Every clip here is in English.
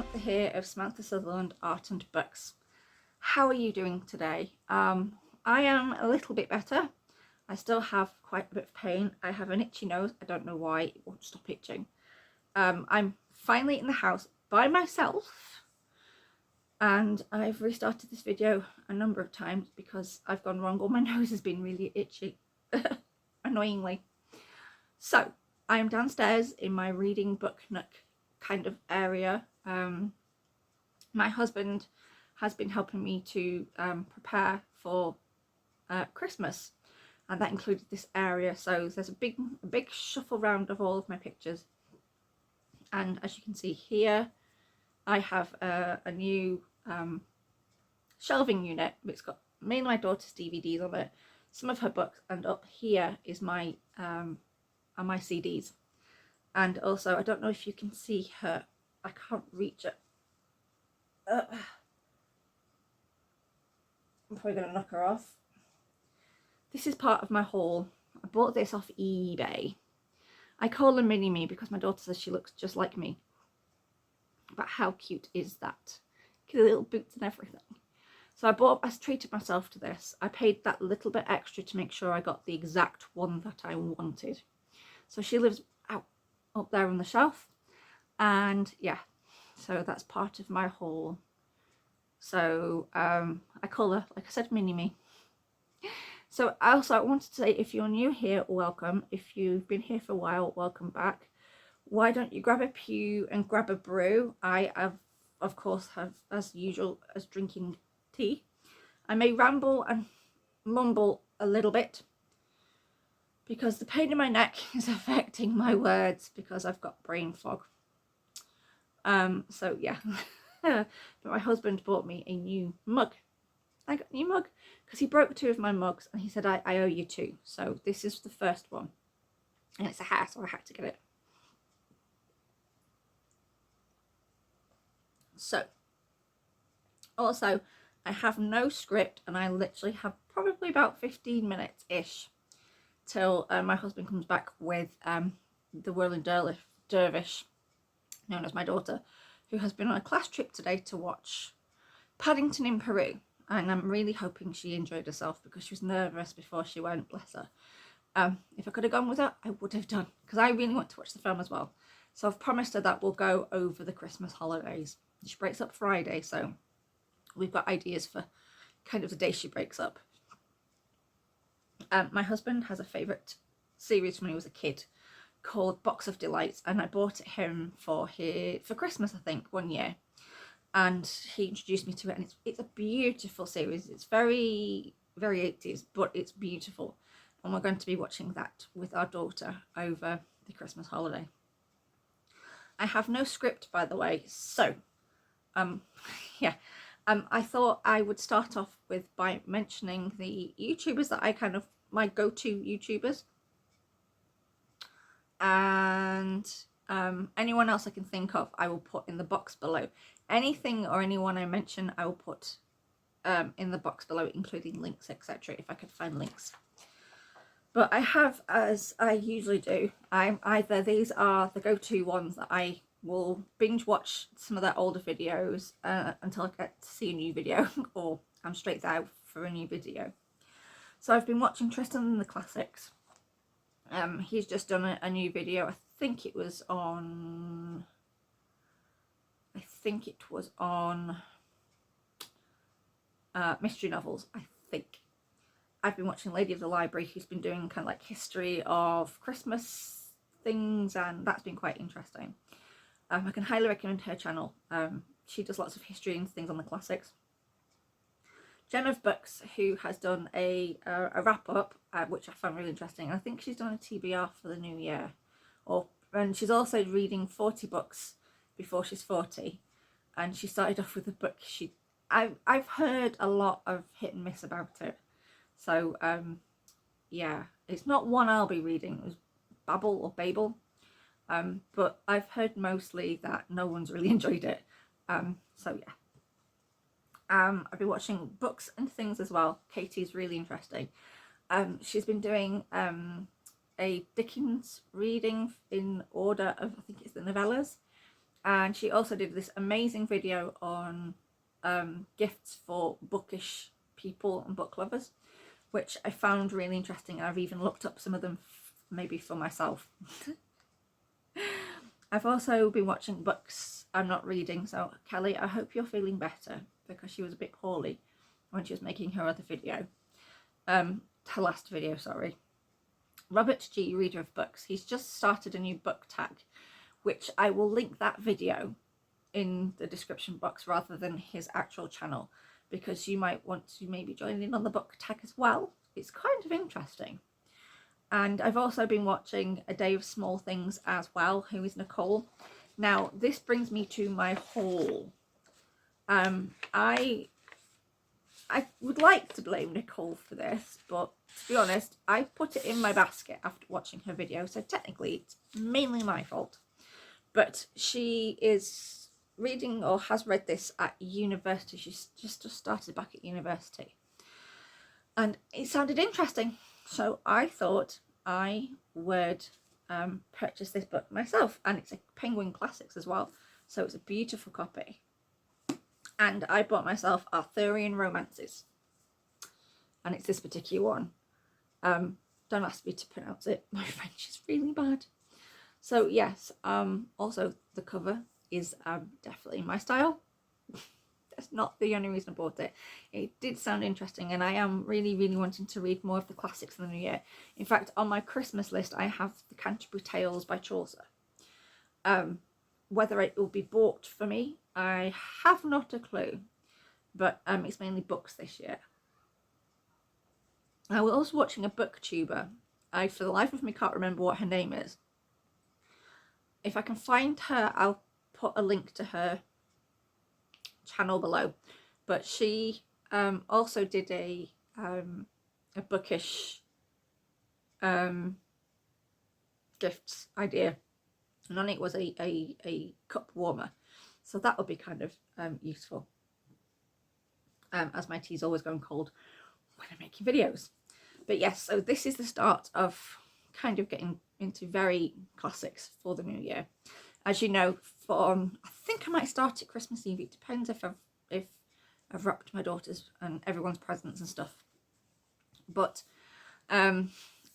Samantha here of Samantha Sutherland Art and Books. How are you doing today? I am a little bit better. I still have quite a bit of pain. I have an itchy nose. I don't know why, it won't stop itching. I'm finally in the house by myself, and I've restarted this video a number of times because I've gone wrong. All my nose has been really itchy, annoyingly. So I am downstairs in my reading book nook kind of area. My husband has been helping me to prepare for Christmas, and that included this area. So there's a big shuffle round of all of my pictures, and as you can see here, I have a new shelving unit. It's got me and my daughter's DVDs on it, some of her books, and up here is my are my CDs. And also, I don't know if you can see her, I can't reach it. I'm probably going to knock her off. This is part of my haul. I bought this off eBay. I call her Mini-Me because my daughter says she looks just like me. But how cute is that? Get the little boots and everything. So I treated myself to this. I paid that little bit extra to make sure I got the exact one that I wanted. So she lives up there on the shelf, and yeah, so that's part of my haul. So I call her, like I said, Mini-Me. So I wanted to say, if you're new here, welcome. If you've been here for a while, welcome back. Why don't you grab a pew and grab a brew? I have, of course, have, as usual, as drinking tea. I may ramble and mumble a little bit because the pain in my neck is affecting my words because I've got brain fog. So yeah. But my husband bought me a new mug. I got a new mug because he broke two of my mugs, and he said I owe you two. So this is the first one, and it's a hat, so I had to get it. So also, I have no script, and I literally have probably about 15 minutes ish till my husband comes back with the whirling dervish, known as my daughter, who has been on a class trip today to watch Paddington in Peru. And I'm really hoping she enjoyed herself because she was nervous before she went, bless her. If I could have gone with her, I would have done, because I really want to watch the film as well. So I've promised her that we'll go over the Christmas holidays. She breaks up Friday, so we've got ideas for kind of the day she breaks up. My husband has a favourite series from when he was a kid called Box of Delights, and I bought it him for Christmas, I think, one year. And he introduced me to it, and it's a beautiful series. It's very, very 80s, but it's beautiful. And we're going to be watching that with our daughter over the Christmas holiday. I have no script, by the way, so yeah. I thought I would start off by mentioning the YouTubers that I kind of, my go-to YouTubers, and anyone else I can think of I will put in the box below. Anything or anyone I mention I will put in the box below, including links, etc., if I could find links. But I have, as I usually do, either these are the go-to ones that I will binge watch some of their older videos until I get to see a new video, or I'm straight out for a new video. So I've been watching Tristan The Classics. He's just done a new video. I think it was on mystery novels, I think. I've been watching Lady of the Library, who's been doing kind of like history of Christmas things, and that's been quite interesting. I can highly recommend her channel. She does lots of history and things on the classics. Gem of Books, who has done a wrap-up, which I found really interesting. I think she's done a TBR for the new year. And she's also reading 40 books before she's 40. And she started off with a book I've heard a lot of hit and miss about it. So, yeah, it's not one I'll be reading. It was Babel. But I've heard mostly that no one's really enjoyed it. So, yeah. I've been watching Books and Things as well. Katie's really interesting. She's been doing a Dickens reading in order of, I think it's the novellas. And she also did this amazing video on gifts for bookish people and book lovers, which I found really interesting. I've even looked up some of them maybe for myself. I've also been watching books I'm not reading, so Kelly, I hope you're feeling better, because she was a bit poorly when she was making her other video, her last video, sorry. RobertG, reader of books, he's just started a new book tag, which I will link that video in the description box rather than his actual channel, because you might want to maybe join in on the book tag as well. It's kind of interesting. And I've also been watching A Day of Small Things as well, who is Nicole. Now, this brings me to my haul. I would like to blame Nicole for this, but to be honest, I put it in my basket after watching her video, so technically it's mainly my fault. But she is reading, or has read this at university. She's just started back at university. And it sounded interesting, so I thought I would purchase this book myself. And it's a Penguin Classics as well, so it's a beautiful copy. And I bought myself Arthurian Romances, and it's this particular one. Don't ask me to pronounce it, my French is really bad. So yes, also the cover is definitely my style. That's not the only reason I bought it. It did sound interesting, and I am really wanting to read more of the classics in the new year. In fact, on my Christmas list I have the Canterbury Tales by Chaucer. Whether it will be bought for me, I have not a clue, but it's mainly books this year. I was also watching a booktuber. I, for the life of me, can't remember what her name is. If I can find her, I'll put a link to her channel below. But she also did a bookish gifts idea, and on it was a cup warmer, so that would be kind of useful, as my tea's always going cold when I'm making videos. But yes, so this is the start of kind of getting into very classics for the new year. As you know, I think I might start at Christmas Eve. It depends if I've wrapped my daughter's and everyone's presents and stuff. But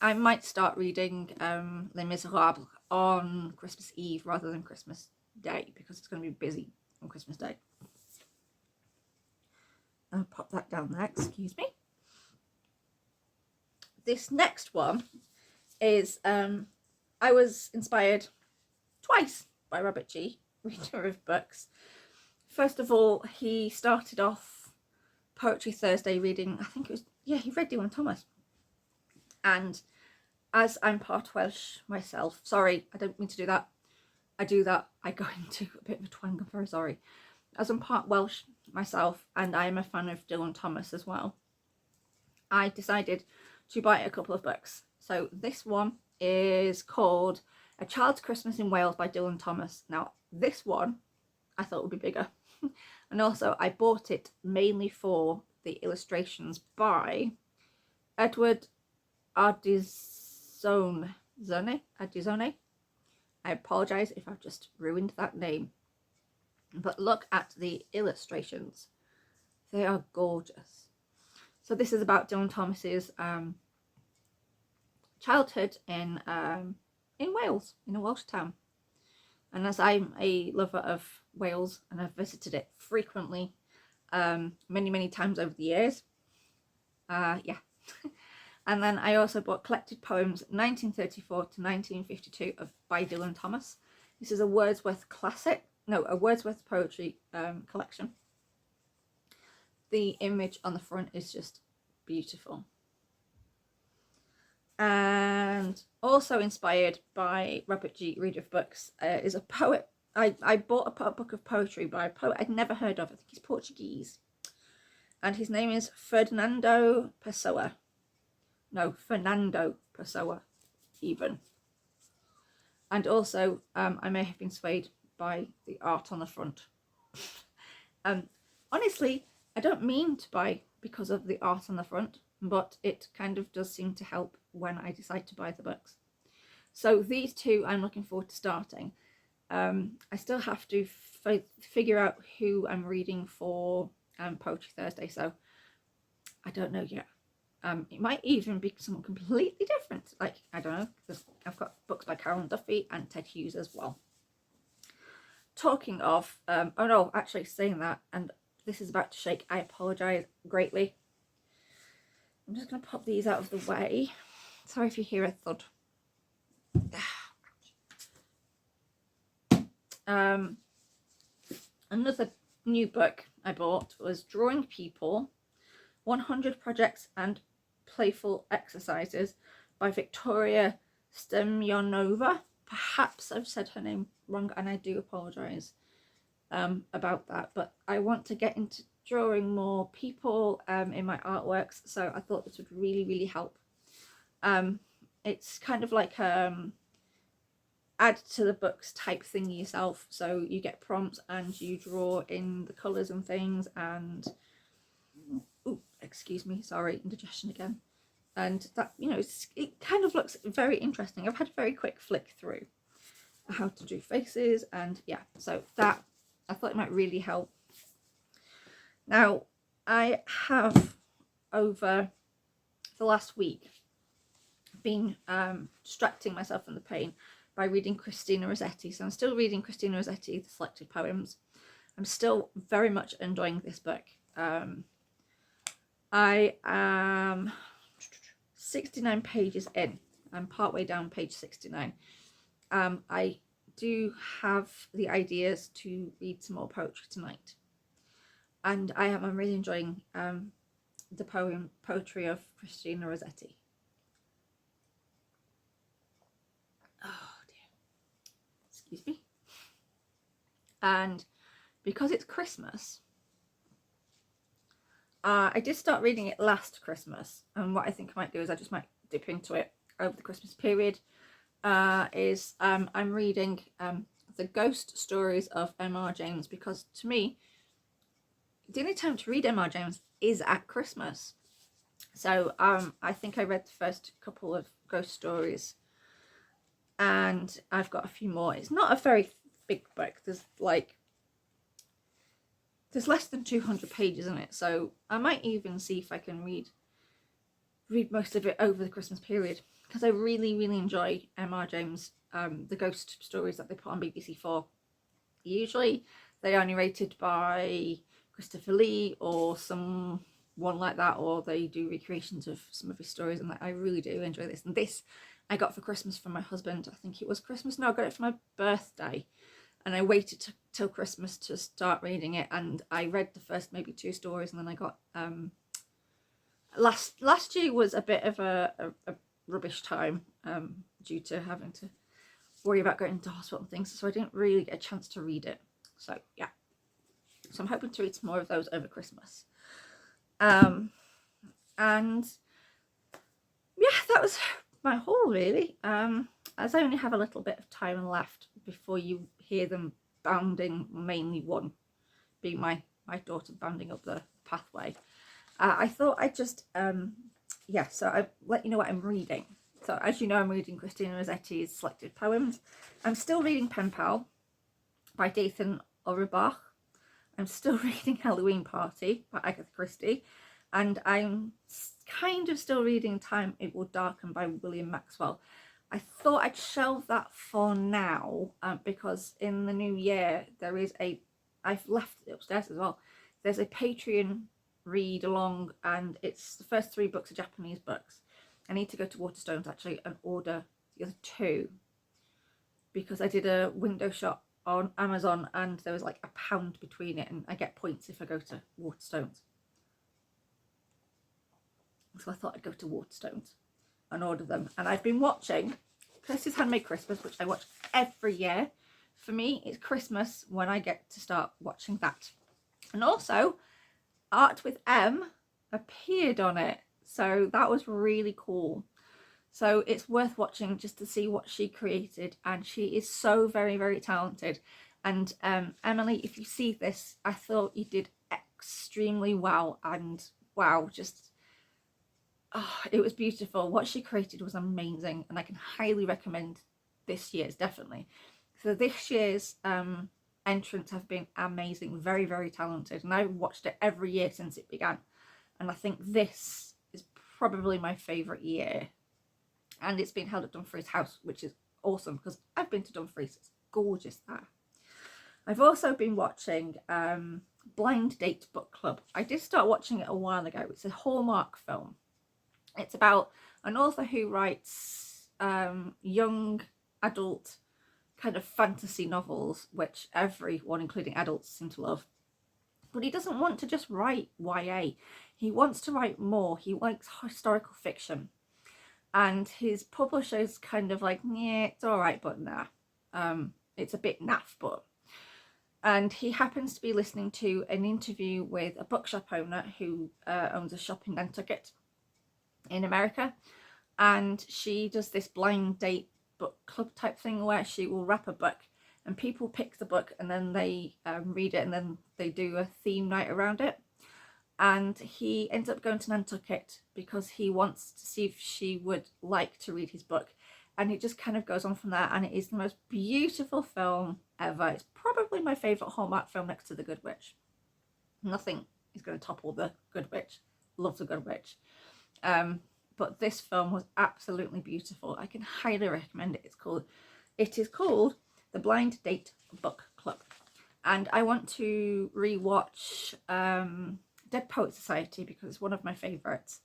I might start reading Les Miserables on Christmas Eve rather than Christmas Day, because it's going to be busy on Christmas Day. I'll pop that down there, excuse me. This next one is, I was inspired twice by RobertG, reader of books. First of all, he started off Poetry Thursday reading, I think it was, yeah, he read Dylan Thomas. And as I'm part Welsh myself, sorry, I don't mean to do that. I do that, I go into a bit of a twang, I'm very sorry. As I'm part Welsh myself, and I am a fan of Dylan Thomas as well, I decided to buy a couple of books. So this one is called A Child's Christmas in Wales by Dylan Thomas. Now, this one I thought would be bigger. And also I bought it mainly for the illustrations by Edward Ardizzone. I apologise if I've just ruined that name. But look at the illustrations. They are gorgeous. So this is about Dylan Thomas's childhood in Wales, in a Welsh town. And as I'm a lover of Wales and I've visited it frequently, many times over the years, yeah. And then I also bought Collected Poems 1934 to 1952 by Dylan Thomas. This is a Wordsworth poetry collection. The image on the front is just beautiful. And also inspired by RobertG, reader of books, is a poet. I bought a book of poetry by a poet I'd never heard of. I think he's Portuguese. And his name is Fernando Pessoa. No, Fernando Pessoa, even. And also, I may have been swayed by the art on the front. Honestly, I don't mean to buy because of the art on the front, but it kind of does seem to help when I decide to buy the books. So these two I'm looking forward to starting. I still have to figure out who I'm reading for Poetry Thursday, so I don't know yet. It might even be someone completely different. Like, I don't know, because I've got books by Karen Duffy and Ted Hughes as well. Talking of, oh no, actually saying that, and this is about to shake, I apologise greatly. I'm just going to pop these out of the way. Sorry if you hear a thud. Another new book I bought was Drawing People, 100 Projects and Playful Exercises by Viktorija Semjonova. Perhaps I've said her name wrong, and I do apologise about that, but I want to get into drawing more people in my artworks, so I thought this would really help. It's kind of like add to the books type thing yourself, so you get prompts and you draw in the colours and things, and oh, excuse me, sorry, indigestion again. And that, you know, it kind of looks very interesting. I've had a very quick flick through how to do faces, and yeah, so that I thought it might really help. Now, I have over the last week been distracting myself from the pain by reading Christina Rossetti. So I'm still reading Christina Rossetti, the selected poems. I'm still very much enjoying this book. I am 69 pages in. I'm partway down page 69. I do have the ideas to read some more poetry tonight. And I'm really enjoying the poetry of Christina Rossetti. Oh dear. Excuse me. And because it's Christmas, I did start reading it last Christmas, and what I think I might do is I just might dip into it over the Christmas period. I'm reading the ghost stories of M.R. James, because to me the only time to read M.R. James is at Christmas. So I think I read the first couple of ghost stories, and I've got a few more. It's not a very big book. There's less than 200 pages in it, so I might even see if I can read most of it over the Christmas period, because I really enjoy M.R. James, the ghost stories that they put on BBC4. Usually they are narrated by Christopher Lee or someone like that, or they do recreations of some of his stories, and I really do enjoy this. And this I got for Christmas from my husband. I think it was Christmas. No, I got it for my birthday, and I waited till Christmas to start reading it, and I read the first maybe 2 stories, and then I got last year was a bit of a rubbish time due to having to worry about going to hospital and things, so I didn't really get a chance to read it. So yeah, so I'm hoping to read some more of those over Christmas. And yeah, that was my haul really. As I only have a little bit of time left before you hear them bounding, mainly one being my daughter bounding up the pathway, I thought I'd just yeah, so I let you know what I'm reading. So as you know, I'm reading Christina Rossetti's selected poems. I'm still reading Pen Pal by Dathan Auerbach. I'm still reading Halloween Party by Agatha Christie, and I'm kind of still reading Time It Will Darken by William Maxwell. I thought I'd shelve that for now because in the new year there is I've left it upstairs as well, there's a Patreon read along, and it's the first 3 books are Japanese books. I need to go to Waterstones actually and order the other 2, because I did a window shop on Amazon and there was like £1 between it, and I get points if I go to Waterstones. So I thought I'd go to Waterstones and order them. And I've been watching Kirsty's Handmade Christmas, which I watch every year. For me, it's Christmas when I get to start watching that. And also, Art with M appeared on it, so that was really cool. So it's worth watching just to see what she created, and she is so very talented. And Emily, if you see this, I thought you did extremely well, and wow, just it was beautiful. What she created was amazing, and I can highly recommend this year's, definitely. So this year's entrants have been amazing, very, very talented, and I've watched it every year since it began, and I think this is probably my favourite year. And it's been held at Dumfries House, which is awesome because I've been to Dumfries. It's gorgeous there. I've also been watching Blind Date Book Club. I did start watching it a while ago. It's a Hallmark film. It's about an author who writes young adult kind of fantasy novels, which everyone, including adults, seem to love. But he doesn't want to just write YA. He wants to write more. He likes historical fiction. And his publisher's kind of like, yeah, it's all right, but nah. It's a bit naff, but... And he happens to be listening to an interview with a bookshop owner who owns a shop in Nantucket in America. And she does this blind date book club type thing where she will wrap a book and people pick the book and then they read it and then they do a theme night around it. And he ends up going to Nantucket because he wants to see if she would like to read his book. And it just kind of goes on from there. And it is the most beautiful film ever. It's probably my favourite Hallmark film next to The Good Witch. Nothing is going to topple The Good Witch. Love The Good Witch. But this film was absolutely beautiful. I can highly recommend it. It is called The Blind Date Book Club. And I want to rewatch Dead Poet Society because it's one of my favourites,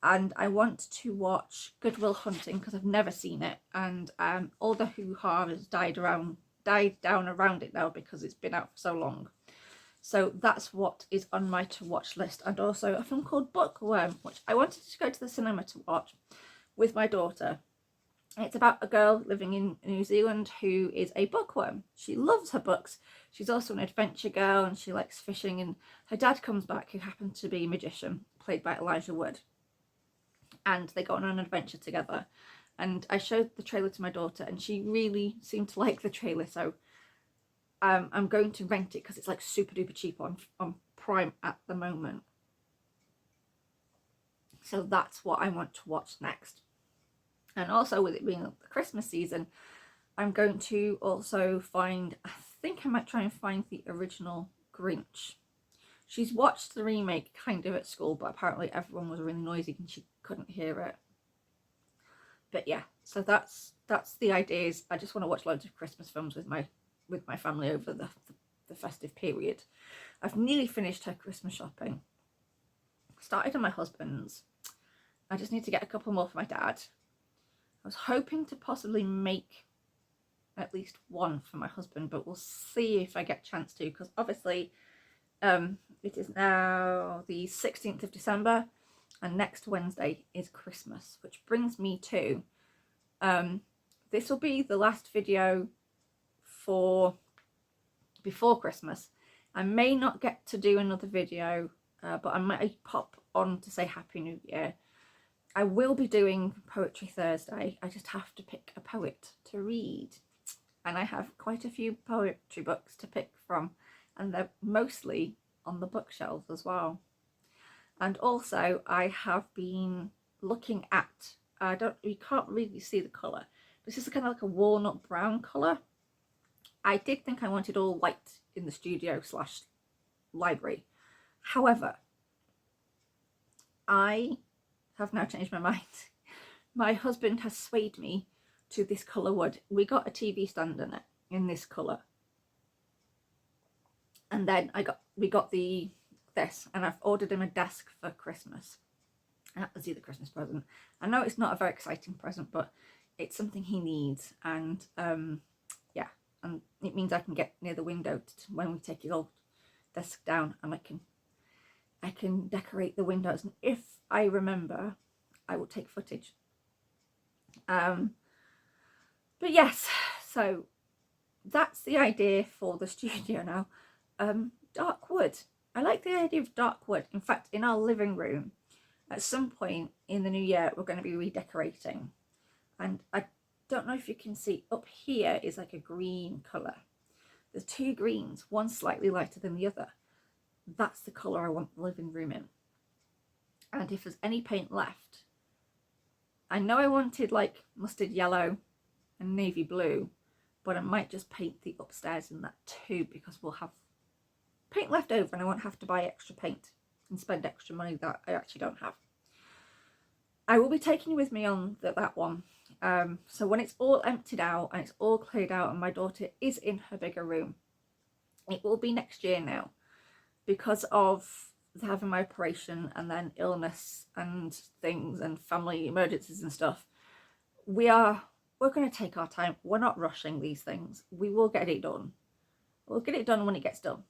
and I want to watch Good Will Hunting because I've never seen it, and all the hoo-ha has died down around it now because it's been out for so long. So that's what is on my to watch list, and also a film called Bookworm, which I wanted to go to the cinema to watch with my daughter. It's about a girl living in New Zealand who is a bookworm. She loves her books. She's also an adventure girl and she likes fishing, and her dad comes back, who happens to be a magician, played by Elijah Wood. And they go on an adventure together. And I showed the trailer to my daughter and she really seemed to like the trailer, so I'm going to rent it because it's like super duper cheap on Prime at the moment. So that's what I want to watch next. And also, with it being the Christmas season, I'm going to also find, I think I might try and find the original Grinch. She's watched the remake kind of at school, but apparently everyone was really noisy and she couldn't hear it. But yeah, so that's the ideas. I just want to watch loads of Christmas films with my family over the festive period. I've nearly finished her Christmas shopping. Started on my husband's. I just need to get a couple more for my dad. I was hoping to possibly make at least one for my husband, but we'll see if I get a chance to, because obviously it is now the 16th of December and next Wednesday is Christmas, which brings me to this will be the last video for before Christmas. I may not get to do another video, but I might pop on to say Happy New Year. I will be doing Poetry Thursday. I just have to pick a poet to read. And I have quite a few poetry books to pick from, and they're mostly on the bookshelves as well. And also I have been looking at, you can't really see the colour. This is kind of like a walnut brown colour. I did think I wanted all white in the studio / library. However, I have now changed my mind. My husband has swayed me to this colour wood. We got a TV stand in this colour, and then we got this, and I've ordered him a desk for Christmas. That was the other Christmas present. I know it's not a very exciting present, but it's something he needs, and yeah, and it means I can get near the window when we take his old desk down, and I can decorate the windows, and if I remember, I will take footage. But yes, so that's the idea for the studio now. Dark wood. I like the idea of dark wood. In fact, in our living room, at some point in the new year, we're going to be redecorating. And I don't know if you can see, up here is like a green colour. There's two greens, one slightly lighter than the other. That's the colour I want the living room in. And if there's any paint left, I know I wanted like mustard yellow and navy blue, but I might just paint the upstairs in that too, because we'll have paint left over and I won't have to buy extra paint and spend extra money that I actually don't have. I will be taking you with me on that one. So when it's all emptied out and it's all cleared out and my daughter is in her bigger room, it will be next year now, because of having my operation and then illness and things and family emergencies and stuff. We're going to take our time. We're not rushing these things. We will get it done. We'll get it done when it gets done.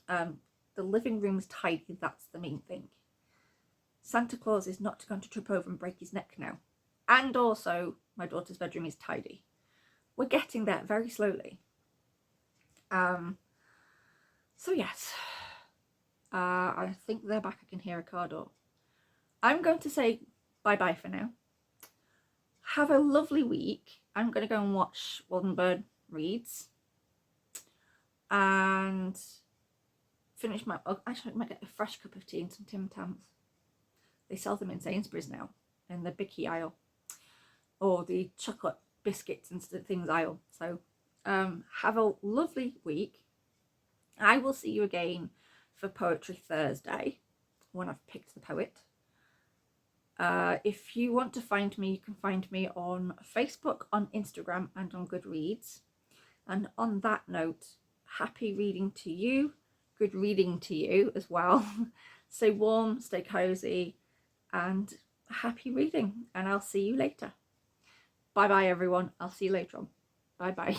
The living room's tidy, that's the main thing. Santa Claus is not going to trip over and break his neck now. And also, my daughter's bedroom is tidy. We're getting there very slowly. So yes, I think they're back. I can hear a car door. I'm going to say bye-bye for now. Have a lovely week. I'm going to go and watch Woldenburn Reads. And finish my... Oh, actually, I might get a fresh cup of tea and some Tim Tams. They sell them in Sainsbury's now, in the Bicky aisle. Or the chocolate biscuits and things aisle. So, have a lovely week. I will see you again for Poetry Thursday, when I've picked the poet. If you want to find me, you can find me on Facebook, on Instagram, and on Goodreads. And on that note, happy reading to you, good reading to you as well. Stay warm, stay cozy, and happy reading. And I'll see you later. Bye bye everyone. I'll see you later on. Bye bye.